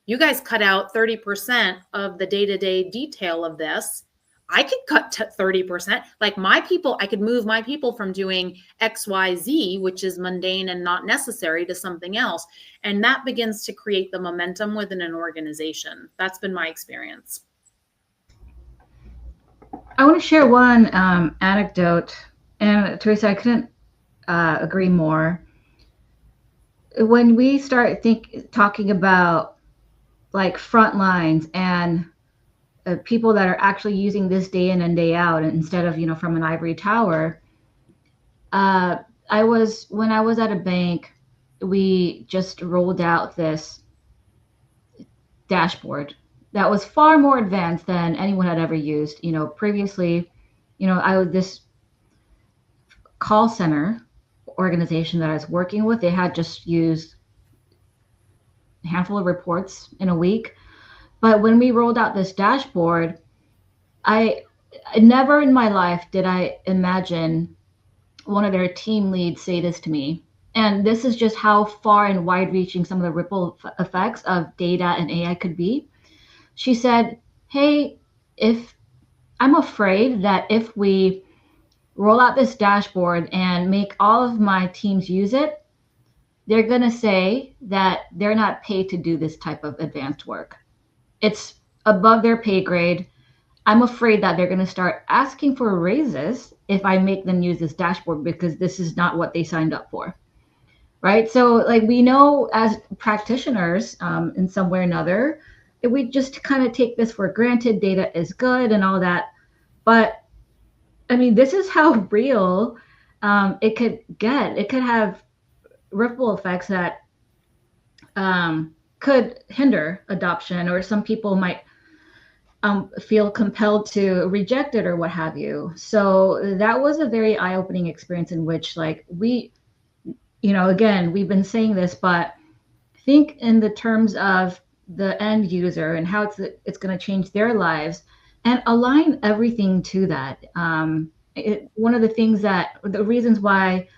S4: You guys cut out 30% of the day-to-day detail of this. I could cut 30%. Like my people, I could move my people from doing XYZ, which is mundane and not necessary, to something else. And that begins to create the momentum within an organization. That's been my experience.
S2: I want to share one anecdote. And Teresa, I couldn't agree more. When we start talking about like front lines and people that are actually using this day in and day out, instead of, from an ivory tower, when I was at a bank, we just rolled out this dashboard that was far more advanced than anyone had ever used. Previously, this call center organization that I was working with, they had just used a handful of reports in a week. But when we rolled out this dashboard, I never in my life did I imagine one of their team leads say this to me. And this is just how far and wide reaching some of the ripple effects of data and AI could be. She said, hey, I'm afraid that if we roll out this dashboard and make all of my teams use it, they're going to say that they're not paid to do this type of advanced work. It's above their pay grade. I'm afraid that they're going to start asking for raises if I make them use this dashboard, because this is not what they signed up for. Right? So like, we know as practitioners in some way or another, we just kind of take this for granted. Data is good and all that. But I mean, this is how real it could get. It could have ripple effects that could hinder adoption, or some people might feel compelled to reject it or what have you. So that was a very eye-opening experience in which, like, we, again, we've been saying this, but think in the terms of the end user and how it's going to change their lives, and align everything to that. One of the reasons why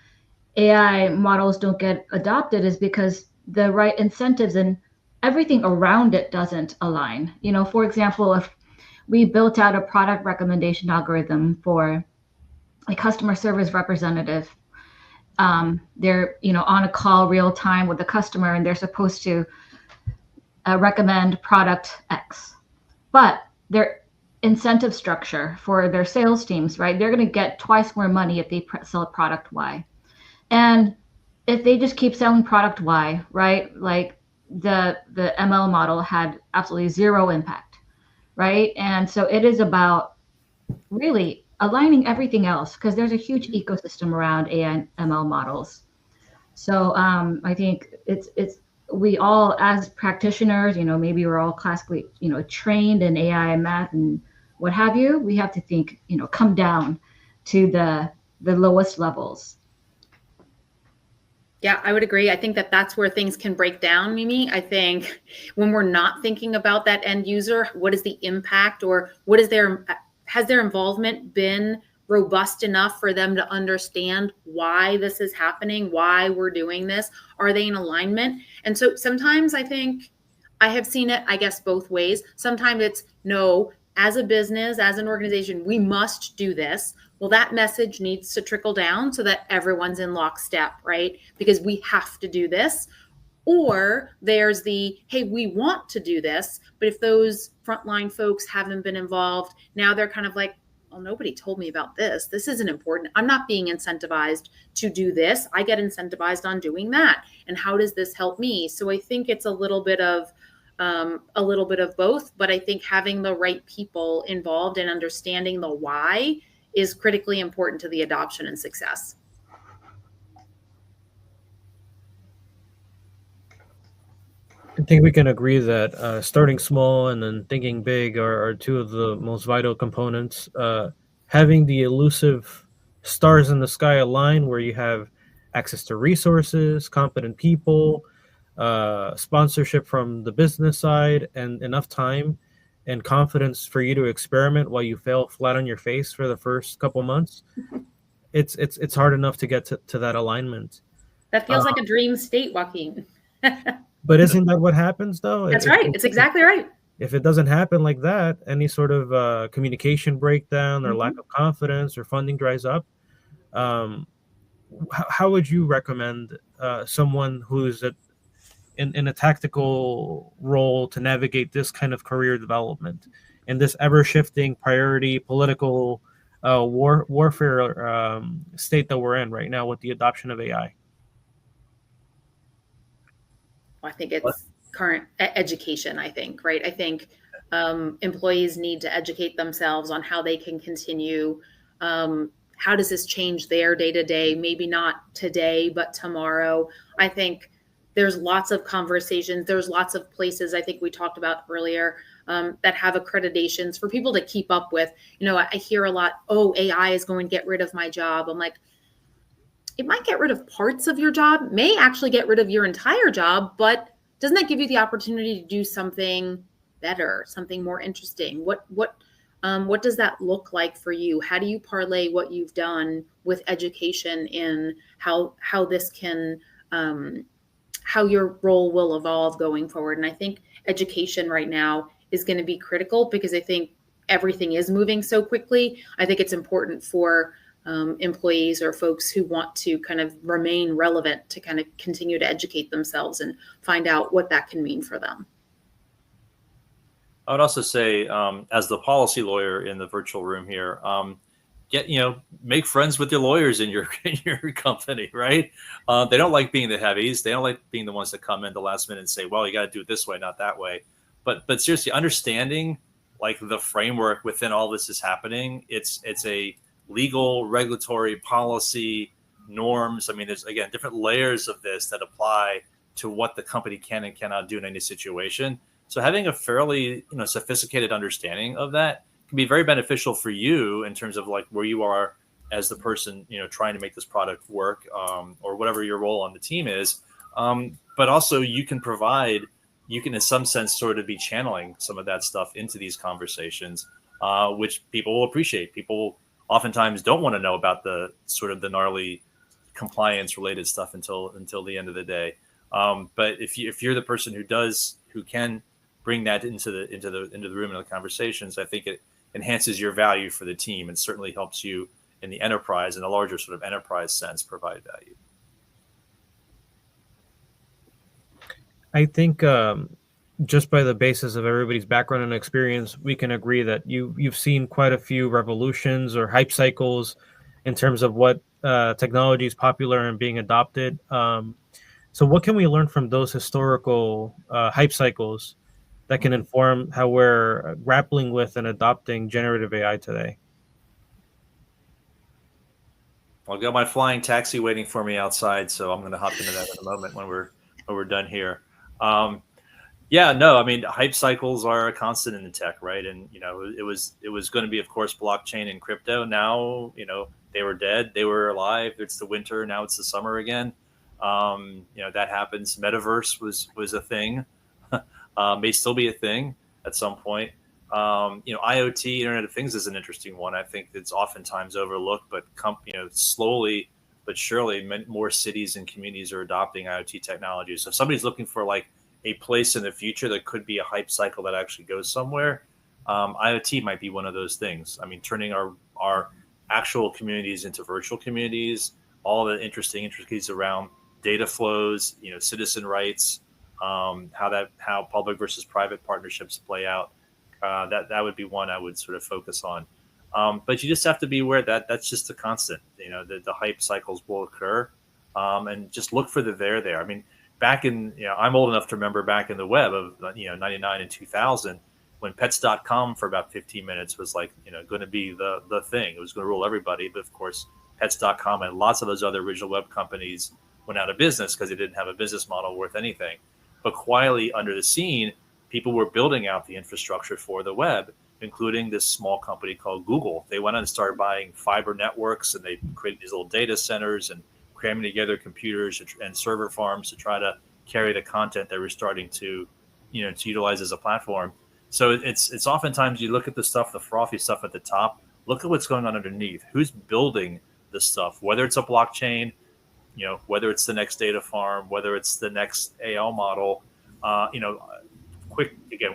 S2: AI models don't get adopted is because the right incentives and everything around it doesn't align. For example, if we built out a product recommendation algorithm for a customer service representative, they're on a call real time with the customer, and they're supposed to recommend product X, but their incentive structure for their sales teams, right? They're going to get twice more money if they sell product Y. And if they just keep selling product Y, right? Like the ML model had absolutely zero impact, right? And so it is about really aligning everything else, because there's a huge ecosystem around AI and ML models. So I think it's we all, as practitioners, maybe we're all classically, trained in AI and math and what have you. We have to think, come down to the lowest levels.
S4: Yeah, I would agree. I think that that's where things can break down, Mimi. I think when we're not thinking about that end user, what is the impact, or has their involvement been robust enough for them to understand why this is happening, why we're doing this? Are they in alignment? And so sometimes I think I have seen it, I guess, both ways. Sometimes it's no, as a business, as an organization, we must do this. Well, that message needs to trickle down so that everyone's in lockstep, right? Because we have to do this. Or there's the, hey, we want to do this, but if those frontline folks haven't been involved, now they're kind of like, well, nobody told me about this. This isn't important. I'm not being incentivized to do this. I get incentivized on doing that. And how does this help me? So I think it's a little bit of both, but I think having the right people involved and understanding the why is critically important to the adoption and success.
S1: I think we can agree that starting small and then thinking big are two of the most vital components. Having the elusive stars in the sky align, where you have access to resources, competent people, sponsorship from the business side, and enough time and confidence for you to experiment while you fail flat on your face for the first couple months. It's hard enough to get to that alignment.
S4: That feels like a dream state, Joaquin.
S1: But isn't that what happens, though?
S4: That's right. It's exactly right.
S1: If it doesn't happen like that, any sort of communication breakdown or lack of confidence or funding dries up, how would you recommend someone who's in a tactical role to navigate this kind of career development in this ever-shifting priority political warfare state that we're in right now with the adoption of AI?
S4: I think it's current education, I think, right? I think employees need to educate themselves on how they can continue. How does this change their day to day? Maybe not today, but tomorrow. I think there's lots of conversations. There's lots of places I think we talked about earlier that have accreditations for people to keep up with. You know, I hear a lot, oh, AI is going to get rid of my job. I'm like, it might get rid of parts of your job, may actually get rid of your entire job, but doesn't that give you the opportunity to do something better, something more interesting? What does that look like for you? How do you parlay what you've done with education in how this can how your role will evolve going forward? And I think education right now is going to be critical because I think everything is moving so quickly. I think it's important for employees or folks who want to kind of remain relevant to kind of continue to educate themselves and find out what that can mean for them.
S3: I would also say, as the policy lawyer in the virtual room here, make friends with your lawyers in your company, right? They don't like being the heavies. They don't like being the ones that come in the last minute and say, well, you got to do it this way, not that way. But seriously, understanding like the framework within all this is happening, it's a legal, regulatory, policy, norms. I mean, there's, again, different layers of this that apply to what the company can and cannot do in any situation. So having a fairly, sophisticated understanding of that can be very beneficial for you in terms of like where you are as the person, trying to make this product work, or whatever your role on the team is. But also you can in some sense sort of be channeling some of that stuff into these conversations, which people will appreciate. People oftentimes don't want to know about the sort of the gnarly compliance related stuff until the end of the day. But if you're the person who can bring that into the room and the conversations, I think it enhances your value for the team and certainly helps you in the enterprise, in a larger sort of enterprise sense, provide value.
S1: I think just by the basis of everybody's background and experience, we can agree that you've seen quite a few revolutions or hype cycles in terms of what technology is popular and being adopted. So what can we learn from those historical hype cycles that can inform how we're grappling with and adopting generative AI today?
S3: I've got my flying taxi waiting for me outside, so I'm going to hop into that in a moment when we're done here. Hype cycles are a constant in the tech, right? And it was going to be, of course, blockchain and crypto. Now, they were dead, they were alive. It's the winter, now it's the summer again. That happens. Metaverse was a thing, may still be a thing at some point. IoT, Internet of Things, is an interesting one. I think it's oftentimes overlooked, but slowly but surely, more cities and communities are adopting IoT technology. So if somebody's looking for like a place in the future that could be a hype cycle that actually goes somewhere, IoT might be one of those things. I mean, turning our actual communities into virtual communities, all the interesting intricacies around data flows, citizen rights, how public versus private partnerships play out. That would be one I would sort of focus on. But you just have to be aware that that's just a constant. The hype cycles will occur, and just look for the there. I mean, back in, I'm old enough to remember back in the web of 99 and 2000, when pets.com for about 15 minutes was like going to be the thing. It was going to rule everybody. But of course, pets.com and lots of those other original web companies went out of business because they didn't have a business model worth anything. But quietly under the scene, people were building out the infrastructure for the web, including this small company called Google. They went out and started buying fiber networks, and they created these little data centers and cramming together computers and server farms to try to carry the content they were starting to utilize as a platform. So it's oftentimes you look at the stuff, the frothy stuff at the top, look at what's going on underneath. Who's building this stuff? Whether it's a blockchain, whether it's the next data farm, whether it's the next AL model,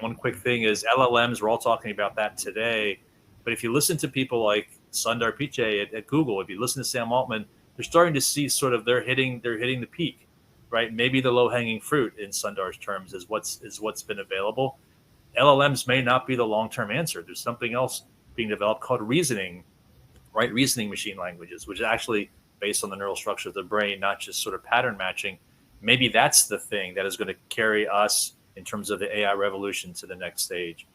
S3: one quick thing is LLMs. We're all talking about that today, but if you listen to people like Sundar Pichai at Google, if you listen to Sam Altman, they're starting to see sort of they're hitting the peak, right? Maybe the low hanging fruit in Sundar's terms is what's been available. LLMs may not be the long term answer. There's something else being developed called reasoning, right? Reasoning machine languages, which is actually based on the neural structure of the brain, not just sort of pattern matching. Maybe that's the thing that is going to carry us in terms of the AI revolution to the next stage.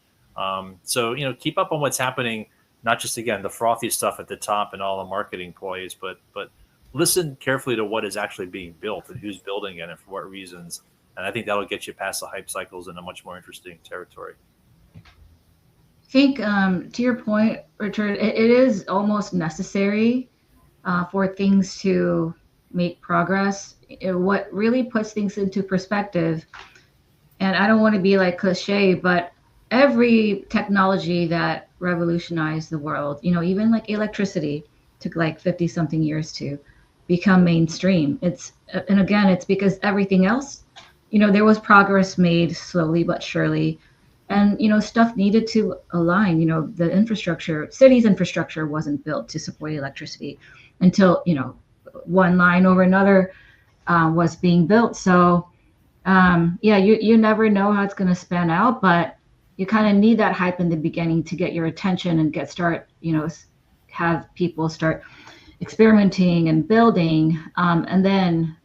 S3: So, keep up on what's happening, not just, again, the frothy stuff at the top and all the marketing ploys, but listen carefully to what is actually being built and who's building it and for what reasons. And I think that'll get you past the hype cycles in a much more interesting territory.
S2: I think to your point, Richard, it is almost necessary for things to make progress. What really puts things into perspective, and I don't want to be like cliche, but every technology that revolutionized the world, even like electricity, took like 50 something years to become mainstream. It's because everything else, there was progress made slowly but surely. And, stuff needed to align. The infrastructure, cities' infrastructure wasn't built to support electricity until, one line over another was being built. So, you never know how it's going to span out, but you kind of need that hype in the beginning to get your attention and have people start experimenting and building. And then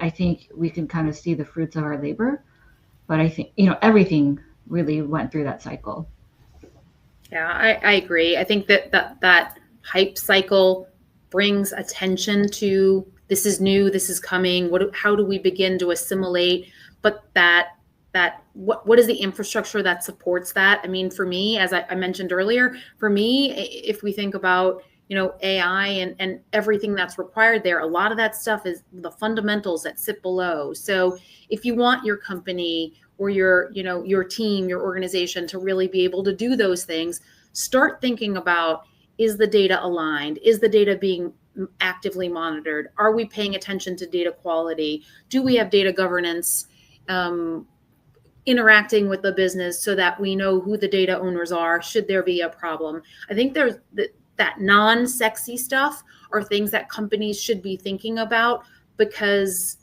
S2: I think we can kind of see the fruits of our labor. But I think, everything really went through that cycle.
S4: Yeah, I agree. I think that hype cycle brings attention to this is new, this is coming. How do we begin to assimilate? But what is the infrastructure that supports that? I mean, for me, as I mentioned earlier, if we think about AI and everything that's required there, a lot of that stuff is the fundamentals that sit below. So if you want your company or your team, your organization to really be able to do those things, start thinking about, is the data aligned? Is the data being actively monitored? Are we paying attention to data quality? Do we have data governance interacting with the business so that we know who the data owners are, should there be a problem? I think there's that non-sexy stuff are things that companies should be thinking about, because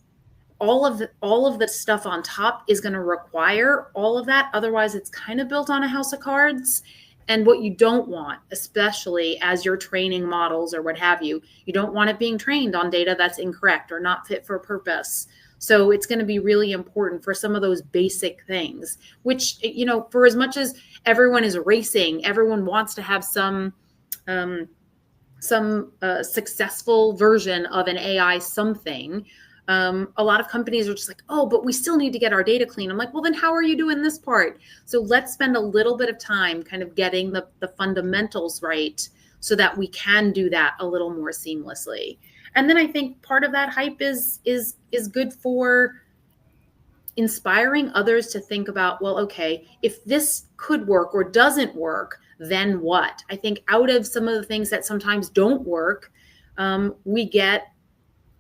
S4: all of the stuff on top is going to require all of that. Otherwise, it's kind of built on a house of cards. And what you don't want, especially as you're training models or what have you, you don't want it being trained on data that's incorrect or not fit for purpose. So it's going to be really important for some of those basic things, which, for as much as everyone is racing, everyone wants to have some successful version of an AI something. A lot of companies are just like, oh, but we still need to get our data clean. I'm like, well, then how are you doing this part? So let's spend a little bit of time kind of getting the fundamentals right so that we can do that a little more seamlessly. And then I think part of that hype is good for inspiring others to think about, well, okay, if this could work or doesn't work, then what? I think out of some of the things that sometimes don't work, we get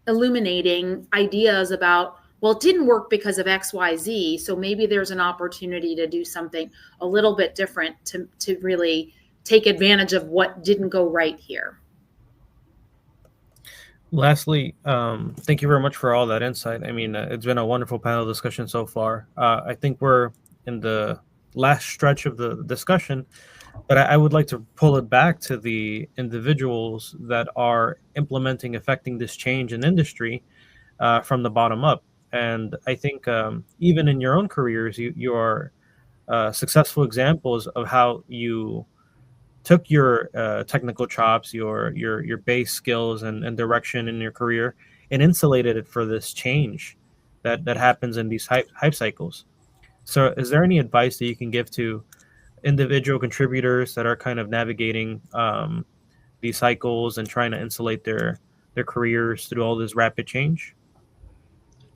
S4: illuminating ideas about, well, it didn't work because of X, Y, Z. So maybe there's an opportunity to do something a little bit different to really take advantage of what didn't go right here.
S1: Lastly, thank you very much for all that insight. I mean, it's been a wonderful panel discussion so far. I think we're in the last stretch of the discussion, but I would like to pull it back to the individuals that are affecting this change in industry from the bottom up. And I think even in your own careers, you are successful examples of how you took your technical chops, your base skills and direction in your career, and insulated it for this change that happens in these hype cycles. So is there any advice that you can give to individual contributors that are kind of navigating these cycles and trying to insulate their careers through all this rapid change?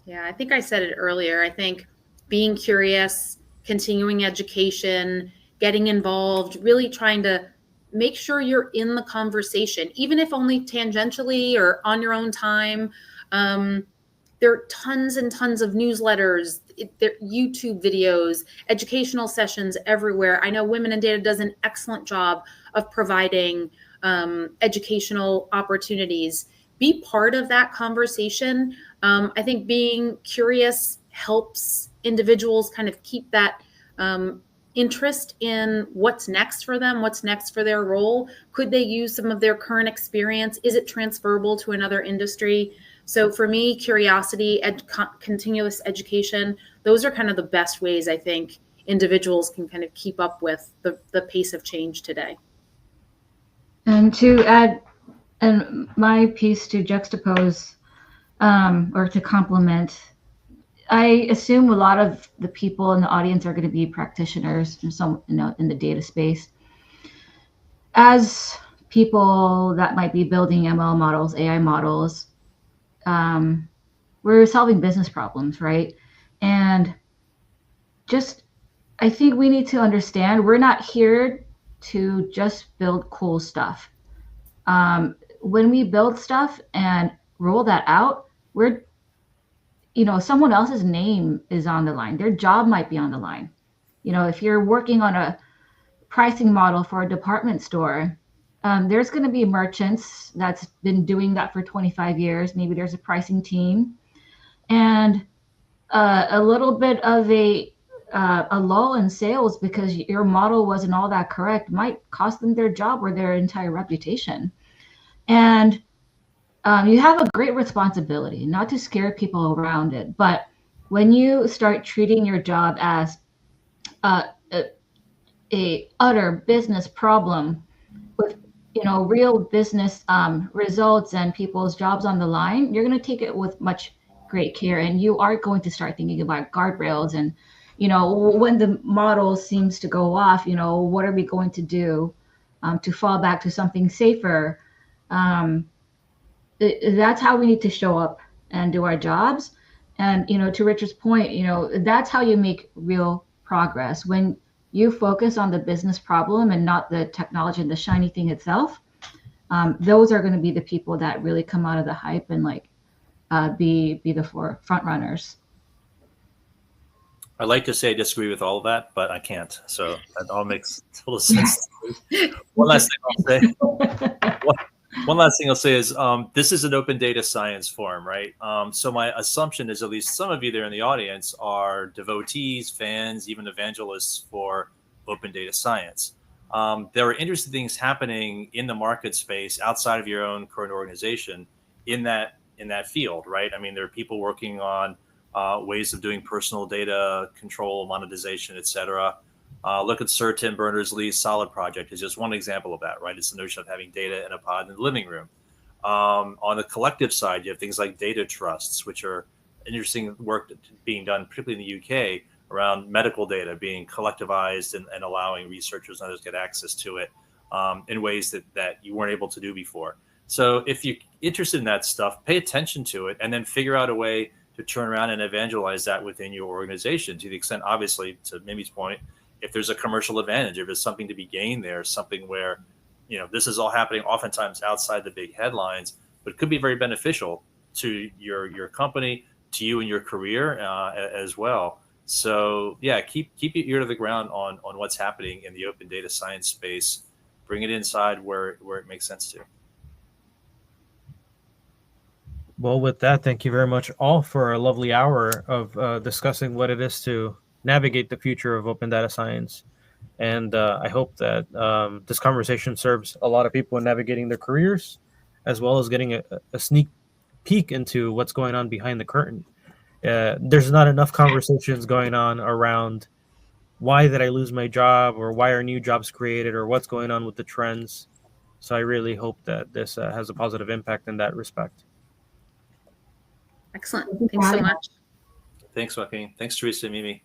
S4: Yeah, I think I said it earlier. I think being curious, continuing education, getting involved, really trying to make sure you're in the conversation, even if only tangentially or on your own time. There are tons and tons of newsletters, there YouTube videos, educational sessions everywhere. I know Women in Data does an excellent job of providing educational opportunities. Be part of that conversation. I think being curious helps individuals kind of keep that interest in what's next for them, what's next for their role. Could they use some of their current experience? Is it transferable to another industry? So for me, curiosity and continuous education, those are kind of the best ways I think individuals can kind of keep up with the pace of change today.
S2: And to add, and my piece to juxtapose or to complement, I assume a lot of the people in the audience are going to be practitioners in some, in the data space. As people that might be building ML models, AI models, we're solving business problems, right? And just, I think we need to understand we're not here to just build cool stuff. When we build stuff and roll that out, we're, someone else's name is on the line. Their job might be on the line. If you're working on a pricing model for a department store, there's going to be merchants that's been doing that for 25 years. Maybe there's a pricing team, and a little bit of a lull in sales because your model wasn't all that correct might cost them their job or their entire reputation. And you have a great responsibility not to scare people around it. But when you start treating your job as a utter business problem with real business results and people's jobs on the line, you're going to take it with much great care, and you are going to start thinking about guardrails and when the model seems to go off, what are we going to do to fall back to something safer? That's how we need to show up and do our jobs. And to Richard's point, that's how you make real progress. When you focus on the business problem and not the technology and the shiny thing itself, those are going to be the people that really come out of the hype and be the front runners.
S3: I'd like to say I disagree with all of that, but I can't. So that all makes total sense. One last thing I'll say is this is an open data science forum, right? So my assumption is at least some of you there in the audience are devotees, fans, even evangelists for open data science. There are interesting things happening in the market space outside of your own current organization in that field, right? I mean, there are people working on ways of doing personal data control, monetization, et cetera. Look at Sir Tim Berners-Lee's Solid project is just one example of that, right? It's the notion of having data in a pod in the living room. On the collective side, you have things like data trusts, which are interesting work being done, particularly in the UK, around medical data being collectivized and allowing researchers and others get access to it in ways that you weren't able to do before. So if you're interested in that stuff, pay attention to it and then figure out a way to turn around and evangelize that within your organization to the extent, obviously, to Mimi's point, if there's a commercial advantage, if there's something to be gained there, something where, this is all happening oftentimes outside the big headlines, but it could be very beneficial to your company, to you and your career as well. So yeah, keep your ear to the ground on what's happening in the open data science space. Bring it inside where it makes sense to.
S1: Well, with that, thank you very much all for a lovely hour of discussing what it is to navigate the future of open data science. And I hope that this conversation serves a lot of people in navigating their careers, as well as getting a sneak peek into what's going on behind the curtain. There's not enough conversations going on around why did I lose my job, or why are new jobs created, or what's going on with the trends. So I really hope that this has a positive impact in that respect.
S4: Excellent. Thanks so much.
S3: Thanks, Joaquin. Thanks, Teresa and Mimi.